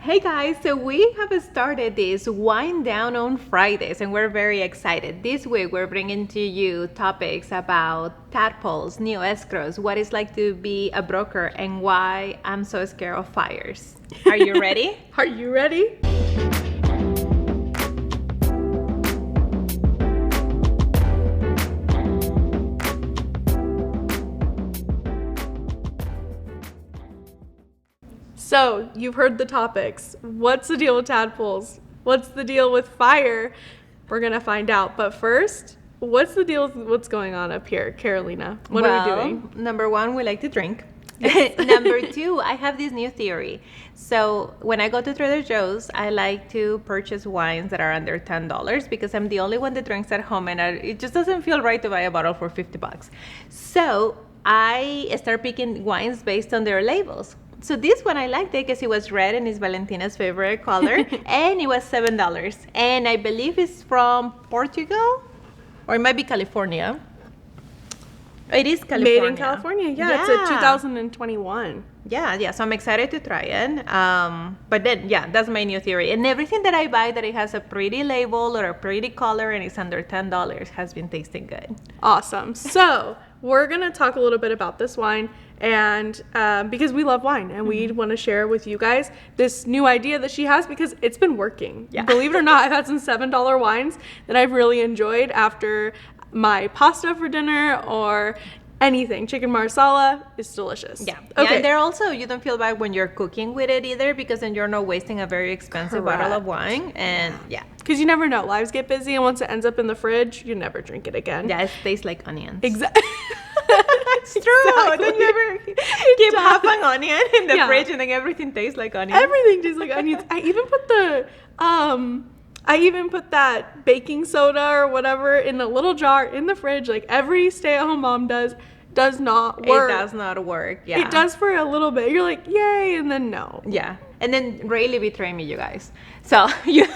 Hey guys, so we have started this Wind Down on Fridays and we're very excited. This week we're bringing to you topics about tadpoles, new escrows, what it's like to be a broker, and why I'm so scared of fires. Are you ready? Are you ready? So, you've heard the topics. What's the deal with tadpoles? What's the deal with fire? We're going to find out. But first, what's the deal with what's going on up here? Carolina, what are we doing? Number one, we like to drink. Number two, I have this new theory. So when I go to Trader Joe's, I like to purchase wines that are under $10 because I'm the only one that drinks at home, and it just doesn't feel right to buy a bottle for $50. So I start picking wines based on their labels. So this one I liked it because it was red and it's Valentina's favorite color, and it was $7. And I believe it's from Portugal, or it might be California. It is California. Made in California, yeah. It's a 2021. Yeah, so I'm excited to try it. But then, yeah, that's my new theory. And everything that I buy that it has a pretty label or a pretty color and it's under $10 has been tasting good. Awesome. So we're going to talk a little bit about this wine, and because we love wine and we want to share with you guys this new idea that she has because it's been working. Yeah. Believe it or not, I've had some $7 wines that I've really enjoyed after my pasta for dinner or anything. Chicken marsala is delicious. Yeah. Okay. Yeah, and they're also, you don't feel bad when you're cooking with it either, because then you're not wasting a very expensive bottle of wine. And yeah. Because you never know. Lives get busy, and once it ends up in the fridge, you never drink it again. Yeah, it tastes like onions. Exactly. It's true. Exactly. Don't you ever keep half an onion in the fridge and then everything tastes like onions? Everything tastes like onions. I even put that baking soda or whatever in a little jar in the fridge, like every stay-at-home mom does not work. It does not work, yeah. It does for a little bit. You're like, yay, and then no. Yeah. And then Rayleigh betrayed me, you guys. So you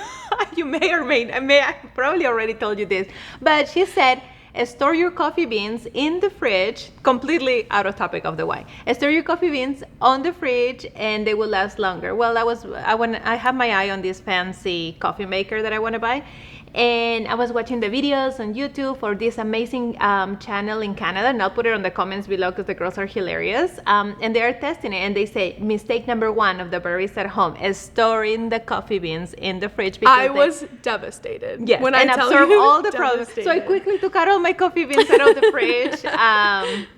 may or I probably already told you this, but she said, store your coffee beans in the fridge, completely out of topic of the wine. Store your coffee beans on the fridge and they will last longer. Well, I have my eye on this fancy coffee maker that I want to buy. And I was watching the videos on YouTube for this amazing channel in Canada, and I'll put it on the comments below because the girls are hilarious. And they are testing it, and they say mistake number one of the baristas at home is storing the coffee beans in the fridge. Because I was devastated. Yes, when and I absorb all the problems. products. So I quickly took out all my coffee beans out of the fridge.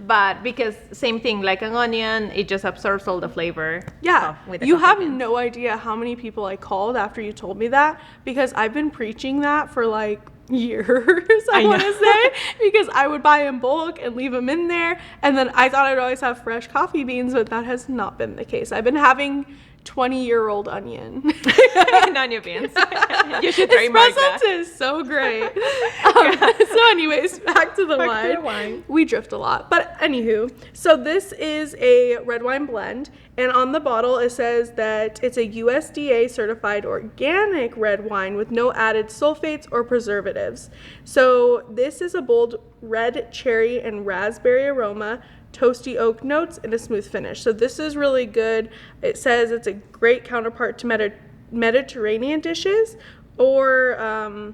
But because same thing, like an onion, it just absorbs all the flavor. Yeah, with the you coffee have beans. no idea how many people I called after you told me that, because I've been preaching that for like years, I want to say, because I would buy in bulk and leave them in there, and then I thought I'd always have fresh coffee beans, but that has not been the case. I've been having 20-year-old onion. Onion beans. You should trademark that. Espresso is so great. So anyways, back to the wine. We drift a lot. But anywho, so this is a red wine blend, and on the bottle it says that it's a USDA certified organic red wine with no added sulfates or preservatives. So this is a bold red cherry and raspberry aroma, toasty oak notes, and a smooth finish. So this is really good. It says it's a great counterpart to Mediterranean dishes or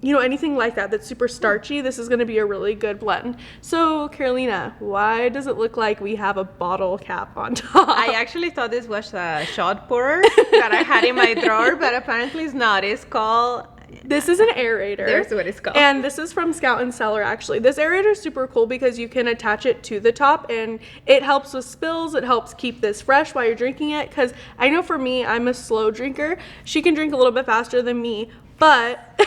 anything like that that's super starchy. This is going to be a really good blend. So Carolina, why does it look like we have a bottle cap on top? I actually thought this was a shot pourer that I had in my drawer, but apparently it's not. It's called... This is an aerator. There's what it's called. And this is from Scout and Cellar, actually. This aerator is super cool because you can attach it to the top, and it helps with spills. It helps keep this fresh while you're drinking it, because I know for me, I'm a slow drinker. She can drink a little bit faster than me, but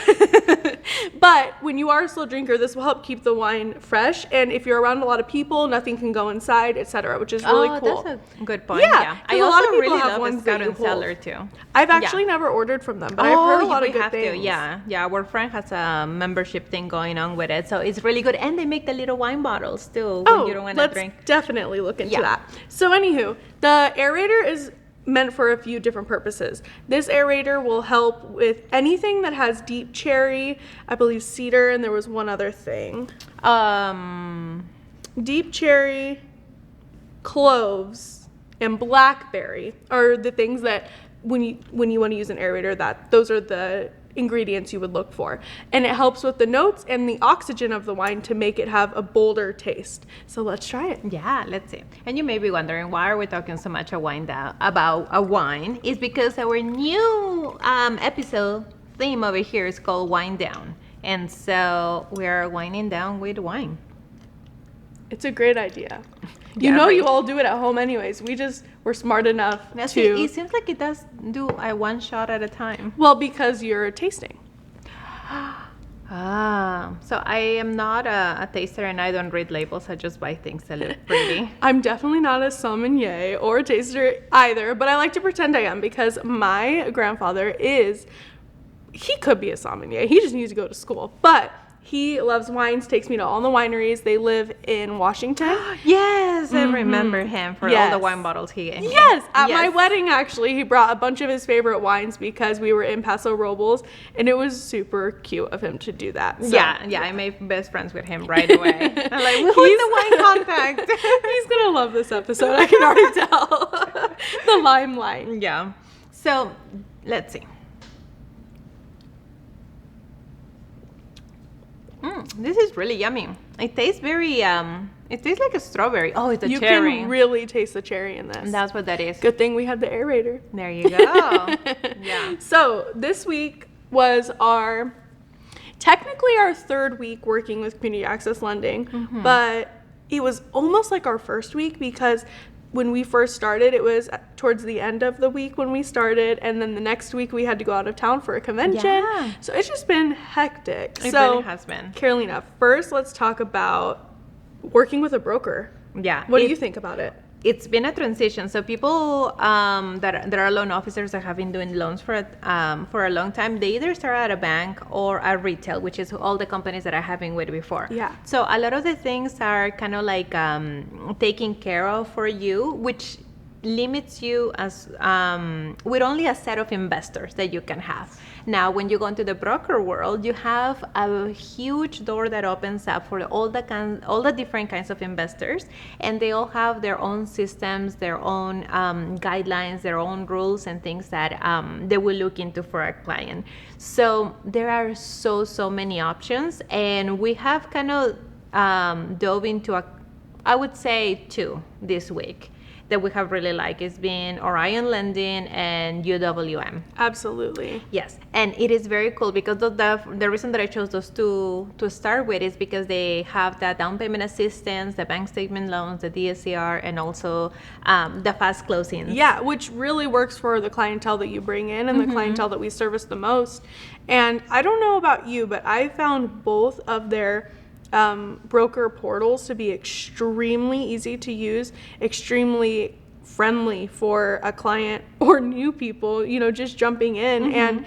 when you are a slow drinker, this will help keep the wine fresh. And if you're around a lot of people, nothing can go inside, etc., which is really cool. That's a good point. Yeah, I a also lot of people really have love ones Scout that you and Cellar too. I've actually never ordered from them, but I've heard a lot of good things. Yeah, our friend has a membership thing going on with it, so it's really good. And they make the little wine bottles too when you don't want to drink. Let's definitely look into that. So anywho, the aerator is meant for a few different purposes. This aerator will help with anything that has deep cherry, I believe cedar, and there was one other thing. Deep cherry, cloves, and blackberry are the things that when you want to use an aerator, that those are the ingredients you would look for. And it helps with the notes and the oxygen of the wine to make it have a bolder taste. So let's try it. Yeah, let's see. And you may be wondering, why are we talking so much about a wine? It's because our new episode theme over here is called Wine Down. And so we're winding down with wine. It's a great idea. Yeah, you know, right. you all do it at home anyways. We're smart enough Now, to... see, it seems like it does do a one shot at a time. Well, because you're tasting. So I am not a taster and I don't read labels. I just buy things that look pretty. I'm definitely not a sommelier or a taster either, but I like to pretend I am because my grandfather he could be a sommelier. He just needs to go to school. But he loves wines, takes me to all the wineries. They live in Washington. Yes, I remember him for all the wine bottles he gave me. Yes, at my wedding, actually, he brought a bunch of his favorite wines because we were in Paso Robles, and it was super cute of him to do that. So. Yeah, I made best friends with him right away. I'm like, who's the wine contact? He's gonna love this episode, I can already tell. The limelight. Yeah. So, let's see. This is really yummy. It tastes very, it tastes like a strawberry. Oh, it's a cherry. You can really taste the cherry in this. That's what that is. Good thing we had the aerator. There you go. Yeah. So this week was technically our third week working with Community Access Lending, but it was almost like our first week because when we first started, it was towards the end of the week when we started, and then the next week we had to go out of town for a convention. Yeah. So it's just been hectic. It really has been. Carolina, first let's talk about working with a broker. Yeah. What do you think about it? It's been a transition. So people that are loan officers that have been doing loans for a long time, they either start at a bank or at retail, which is all the companies that I have been with before. Yeah. So a lot of the things are kind of like taken care of for you, which limits you as with only a set of investors that you can have. Now, when you go into the broker world, you have a huge door that opens up for all the different kinds of investors, and they all have their own systems, their own guidelines, their own rules and things that they will look into for a client. So there are so many options, and we have kind of dove into I would say two this week that we have really liked. It's been Orion Lending and UWM. Absolutely. Yes, and it is very cool because the reason that I chose those two to start with is because they have the down payment assistance, the bank statement loans, the DSCR, and also the fast closings. Yeah, which really works for the clientele that you bring in and the clientele that we service the most. And I don't know about you, but I found both of their broker portals to be extremely easy to use, extremely friendly for a client or new people, just jumping in. And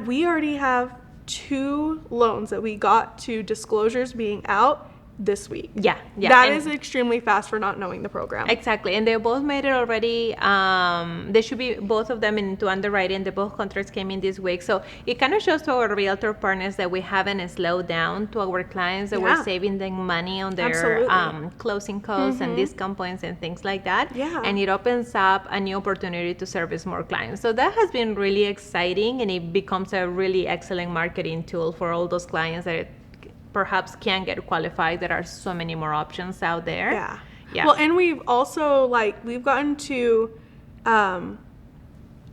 we already have 2 loans that we got to disclosures being out this week. Yeah. That is extremely fast for not knowing the program. Exactly, and they both made it already. They should be both of them into underwriting. The both contracts came in this week, so it kind of shows to our realtor partners that we haven't slowed down, to our clients that we're saving them money on their closing costs and discount points and things like that. Yeah. And it opens up a new opportunity to service more clients. So that has been really exciting, and it becomes a really excellent marketing tool for all those clients that perhaps can't get qualified. There are so many more options out there. Yeah. Well, and we've also we've gotten to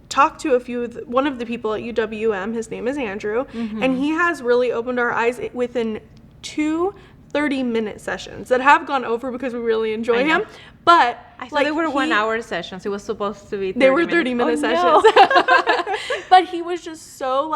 talk to one of the people at UWM. His name is Andrew, and he has really opened our eyes within 2 30-minute sessions that have gone over because we really enjoy him. But I thought they were 1 hour sessions. It was supposed to be 30 They were 30-minute sessions. No. But he was just so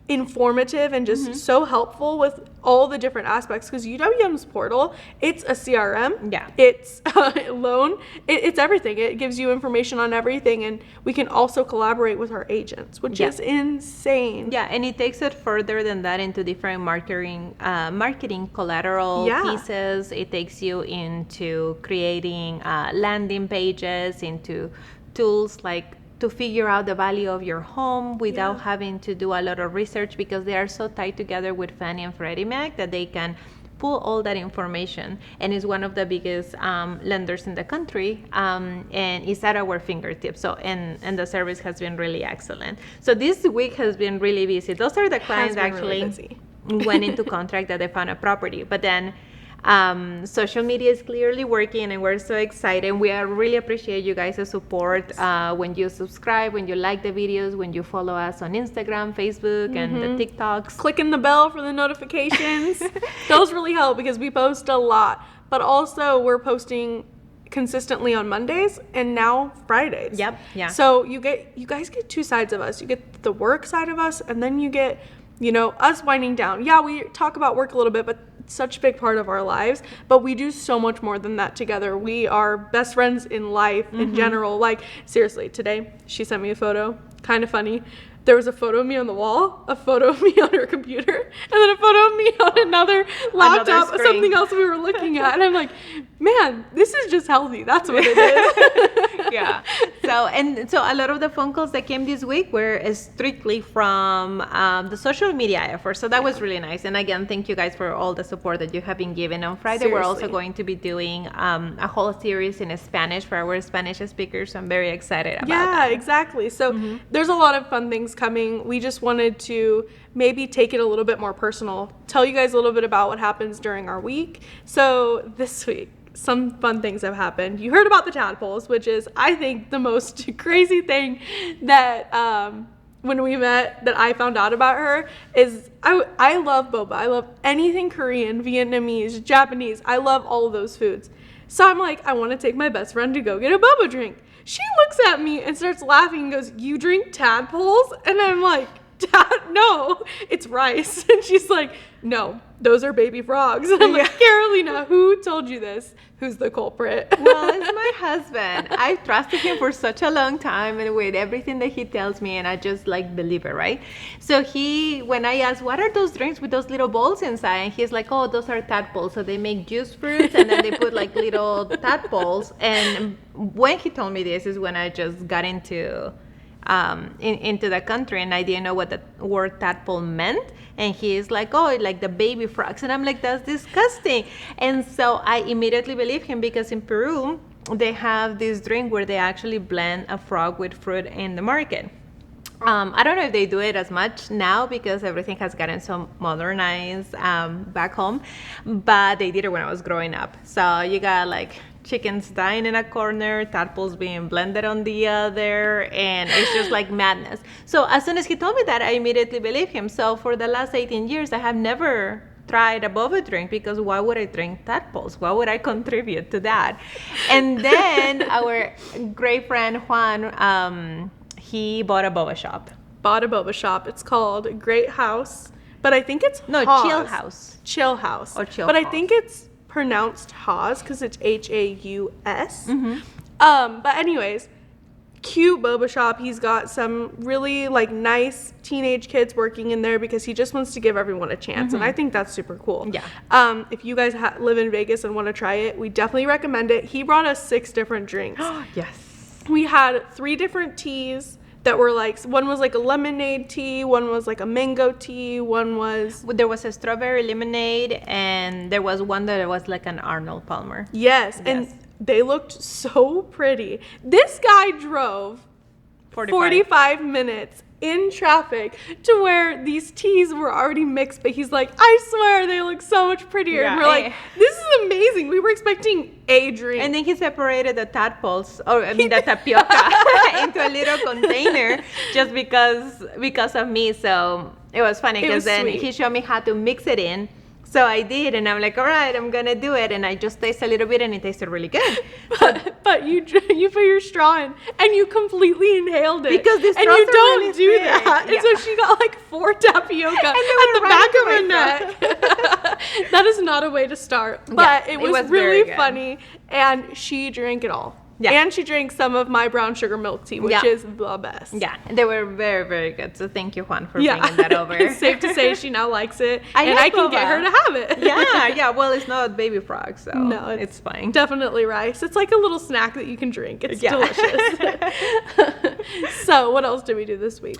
informative and just so helpful with all the different aspects, because UWM's portal, it's a CRM, it's a loan, it's everything. It gives you information on everything, and we can also collaborate with our agents, which is insane. Yeah, and it takes it further than that into different marketing collateral pieces. It takes you into creating landing pages, into tools to figure out the value of your home without having to do a lot of research, because they are so tied together with Fannie and Freddie Mac that they can pull all that information, and is one of the biggest lenders in the country, and it's at our fingertips. So and the service has been really excellent. So this week has been really busy. Those are the clients that actually went into contract that they found a property, but then social media is clearly working, and we're so excited. We really appreciate you guys' support when you subscribe, when you like the videos, when you follow us on Instagram, Facebook, and the TikToks. Clicking the bell for the notifications. Those really help because we post a lot, but also we're posting consistently on Mondays and now Fridays. Yep. Yeah. So you guys get two sides of us. You get the work side of us, and then you get, us winding down. Yeah, we talk about work a little bit, but it's such a big part of our lives. But we do so much more than that together. We are best friends in life in general. Like, seriously, today she sent me a photo, kind of funny. There was a photo of me on the wall, a photo of me on her computer, and then a photo of me on another laptop, something else we were looking at. And I'm like, man, this is just healthy. That's what it is. Yeah. So a lot of the phone calls that came this week were strictly from the social media efforts. So that was really nice. And again, thank you guys for all the support that you have been giving. On Friday, we're also going to be doing a whole series in Spanish for our Spanish speakers. So I'm very excited about that. Yeah, exactly. So there's a lot of fun things coming. We just wanted to maybe take it a little bit more personal, tell you guys a little bit about what happens during our week. So this week, some fun things have happened. You heard about the tadpoles, which is, I think, the most crazy thing that when we met that I found out about her is I love boba. I love anything Korean, Vietnamese, Japanese. I love all of those foods. So I'm like, I want to take my best friend to go get a boba drink. She looks at me and starts laughing and goes, "You drink tadpoles?" And I'm like, no, it's rice. And she's like, "No, those are baby frogs." And I'm like, Carolina, who told you this? Who's the culprit? Well, it's my husband. I've trusted him for such a long time, and with everything that he tells me, and I just believe it, right? So when I asked, what are those drinks with those little balls inside? And he's like, oh, those are tadpoles. So they make juice fruits, and then they put little tadpoles. And when he told me this is when I just got into the country, and I didn't know what the word tadpole meant. And he's like, oh, like the baby frogs. And I'm like, that's disgusting. And so I immediately believe him, because in Peru, they have this drink where they actually blend a frog with fruit in the market. I don't know if they do it as much now because everything has gotten so modernized back home, but they did it when I was growing up. So you got chickens dying in a corner, tadpoles being blended on the other, and it's just madness. So as soon as he told me that, I immediately believed him. So for the last 18 years, I have never tried a boba drink, because why would I drink tadpoles? Why would I contribute to that? And then our great friend Juan, he bought a boba shop. It's called Great House, but I think it's Chill House. Chill House. Or Chill But House. I think it's pronounced Haus because it's Haus. But anyways, cute boba shop. He's got some really nice teenage kids working in there because he just wants to give everyone a chance, and I think that's super cool. Yeah. If you guys live in Vegas and want to try it, we definitely recommend it. He brought us 6 different drinks. Yes. We had 3 different teas that were one was a lemonade tea, one was a mango tea, there was a strawberry lemonade, and there was one that was an Arnold Palmer. Yes, and they looked so pretty. This guy drove 45 minutes in traffic to where these teas were already mixed, but he's like, I swear they look so much prettier. Yeah, and we're like, this is amazing. We were expecting a drink. And then he separated the tadpoles, the tapioca, into a little container just because of me. So it was funny, because then he showed me how to mix it in. So I did, and I'm like, all right, I'm going to do it. And I just tasted a little bit, and it tasted really good. But you put your straw in, and you completely inhaled it. Because the straws and you don't really do thick. that. And so she got 4 tapioca at the back of her neck. That is not a way to start. But it was really funny, and she drank it all. Yeah. And she drank some of my brown sugar milk tea, which is the best. Yeah, they were very, very good. So thank you, Juan, for bringing that over. It's safe to say she now likes it, and I can get her to have it. Yeah. Well, it's not baby frog, so no, it's fine. Definitely rice. It's like a little snack that you can drink. It's delicious. So what else did we do this week?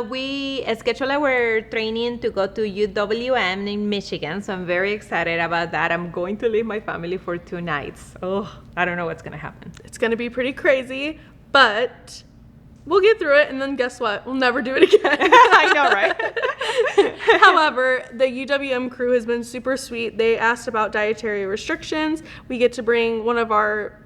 We scheduled our training to go to UWM in Michigan, so I'm very excited about that. I'm going to leave my family for 2 nights. Oh, I don't know what's going to happen. It's going to be pretty crazy, but we'll get through it, and then guess what? We'll never do it again. I know, right? However, the UWM crew has been super sweet. They asked about dietary restrictions. We get to bring one of our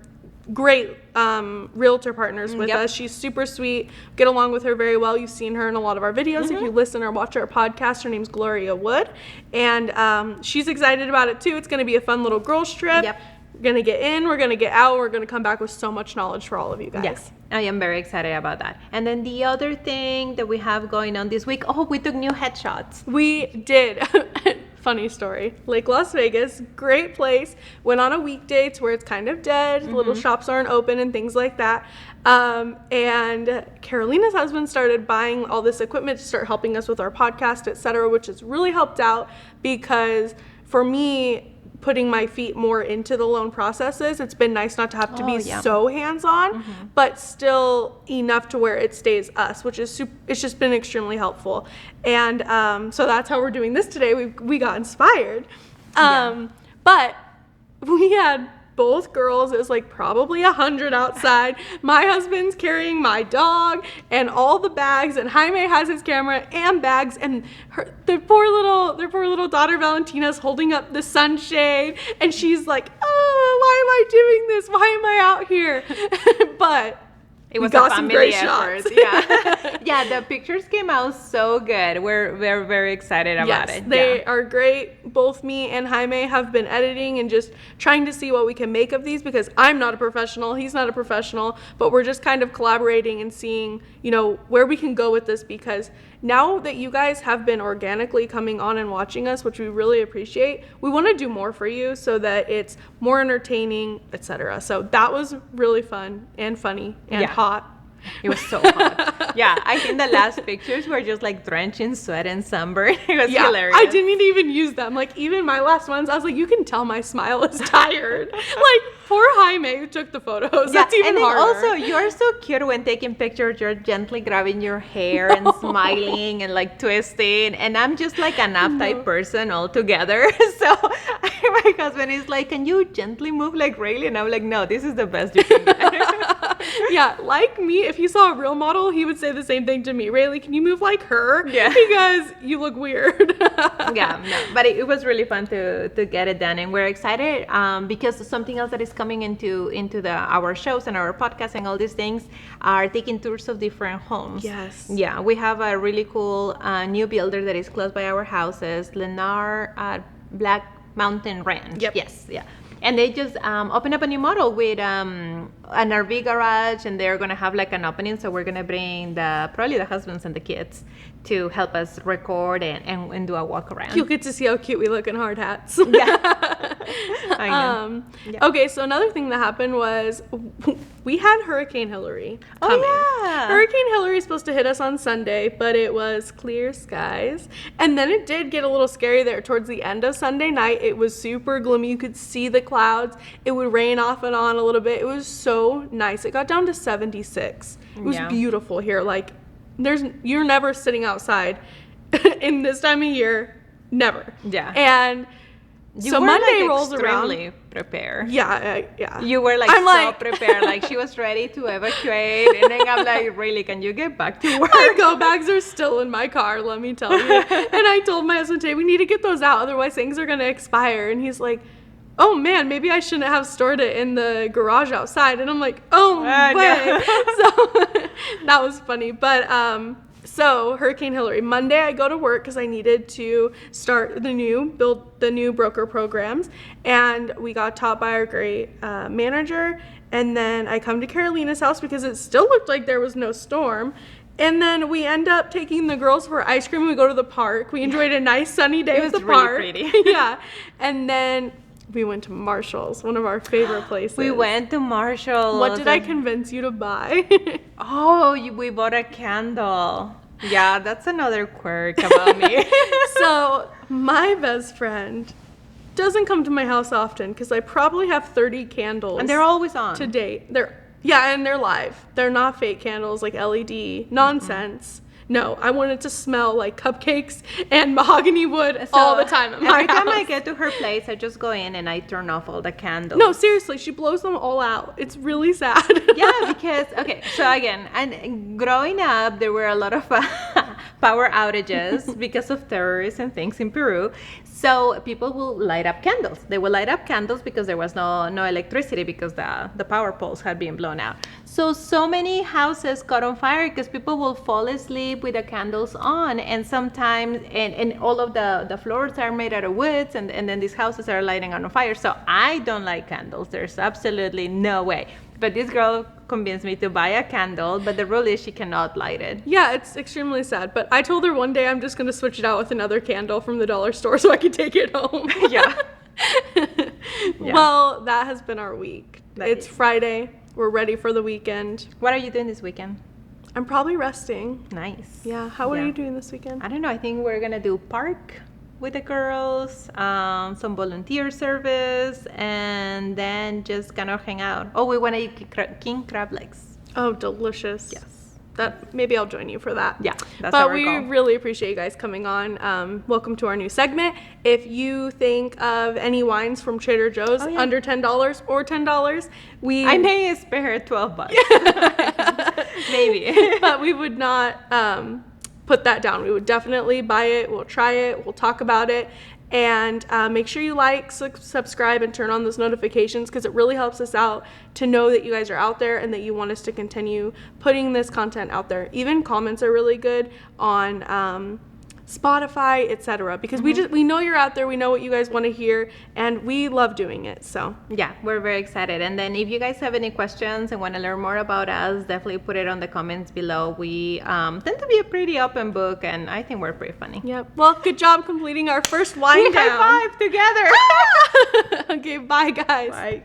great realtor partners with us. She's super sweet. Get along with her very well. You've seen her in a lot of our videos. If you listen or watch our podcast, her name's Gloria Wood, and she's excited about it too. It's going to be a fun little girls trip. We're going to get in, we're going to get out, we're going to come back with so much knowledge for all of you guys. Yes, I am very excited about that. And then the other thing that we have going on this week, we took new headshots. We did. Funny story. Lake Las Vegas, great place. Went on a weekday to where it's kind of dead. Little shops aren't open and things like that. And Carolina's husband started buying all this equipment to start helping us with our podcast, etc., which has really helped out because for me, putting my feet more into the loan processes, it's been nice not to have to be so hands-on, but still enough to where it stays us, which is it's just been extremely helpful. And so that's how we're doing this today. We got inspired. But we had both girls. It was like probably 100 outside. My husband's carrying my dog and all the bags, and Jaime has his camera and bags, and their poor little daughter Valentina's holding up the sunshade, and she's like, "Oh, why am I doing this? Why am I out here?" But it was a family effort. Yeah, the pictures came out so good. We're very excited about it. They are great. Both me and Jaime have been editing and just trying to see what we can make of these because I'm not a professional, he's not a professional, but we're just kind of collaborating and seeing, where we can go with this because now that you guys have been organically coming on and watching us, which we really appreciate, we want to do more for you so that it's more entertaining, etc. So that was really fun and funny and hot. It was so hot. I think the last pictures were just like drenched in sweat and sunburn. It was hilarious. I didn't even use them. Like even my last ones, I was like, you can tell my smile is tired. Like poor Jaime who took the photos. That's even harder. And also, you're so cute when taking pictures. You're gently grabbing your hair and smiling and like twisting. And I'm just like a nap type person altogether. So my husband is like, can you gently move like Rayleigh? And I'm like, no, this is the best you can get. Like me, if he saw a real model, he would say the same thing to me. Rayleigh, can you move like her? Because you look weird. But it was really fun to get it done, and we're excited because something else that is coming into our shows and our podcasts and all these things are taking tours of different homes. We have a really cool new builder that is close by our houses, Lennar Black Mountain Ranch. And they just opened up a new model with an RV garage, and they're gonna have like an opening. So we're gonna bring probably the husbands and the kids to help us record and do a walk around. You'll get to see how cute we look in hard hats. I know. Okay, so another thing that happened was we had Hurricane Hillary coming. Hurricane Hillary is supposed to hit us on Sunday, but it was clear skies. And then it did get a little scary there towards the end of Sunday night. It was super gloomy. You could see the clouds. It would rain off and on a little bit. It was so nice. It got down to 76. It was beautiful here. Like you're never sitting outside in this time of year. Never. And so Monday rolls around. Extremely prepared. You were like prepared. Like she was ready to evacuate, and then I'm like, really, can you get back to work? My go bags are still in my car, let me tell you. And I told my husband today, we need to get those out, otherwise things are gonna expire. And he's like, oh man, maybe I shouldn't have stored it in the garage outside. And I'm like, oh wait. So that was funny. But so Hurricane Hillary, Monday I go to work because I needed to start build the new broker programs, and we got taught by our great manager. And then I come to Carolina's house because it still looked like there was no storm. And then we end up taking the girls for ice cream. We go to the park. We enjoyed a nice sunny day at the park. It was really pretty. And then We went to Marshall's, one of our favorite places. We went to Marshall's. What did I convince you to buy? Oh, we bought a candle. Yeah, that's another quirk about me. So, my best friend doesn't come to my house often because I probably have 30 candles. And they're always on. To date. And they're live. They're not fake candles like LED nonsense. No, I want it to smell like cupcakes and mahogany wood all the time at my every time house. I get to her place, I just go in and I turn off all the candles. No, seriously, she blows them all out. It's really sad. Yeah, because, okay, so again, and growing up, there were a lot of power outages because of terrorists and things in Peru. So people will light up candles. They will light up candles because there was no electricity because the power poles had been blown out. So many houses caught on fire because people will fall asleep with the candles on, and sometimes, and all of the floors are made out of woods, and then these houses are lighting on fire. So I don't like candles. There's absolutely no way. But this girl convinced me to buy a candle, but the rule is she cannot light it. Yeah, it's extremely sad. But I told her one day I'm just going to switch it out with another candle from the dollar store so I can take it home. Yeah. Well, that has been our week. It's Friday. We're ready for the weekend. What are you doing this weekend? I'm probably resting. Nice. Yeah. What are you doing this weekend? I don't know. I think we're going to do park with the girls, some volunteer service, and then just kind of hang out. Oh, we want to eat king crab legs. Oh, delicious. Yes. That maybe I'll join you for that. Yeah, that's but our we goal. really appreciate you guys coming on. Welcome to our new segment. If you think of any wines from Trader Joe's under $10 or $10, I may spare $12. Maybe. But we would not put that down. We would definitely buy it. We'll try it. We'll talk about it. And make sure you like, subscribe, and turn on those notifications because it really helps us out to know that you guys are out there and that you want us to continue putting this content out there. Even comments are really good on Spotify, etc. Because we know you're out there, we know what you guys want to hear, and we love doing it. So yeah, we're very excited. And then if you guys have any questions and want to learn more about us, definitely put it on the comments below. We tend to be a pretty open book, and I think we're pretty funny. Yep. Well, good job completing our first wind down. High five together. Okay, bye guys. Bye.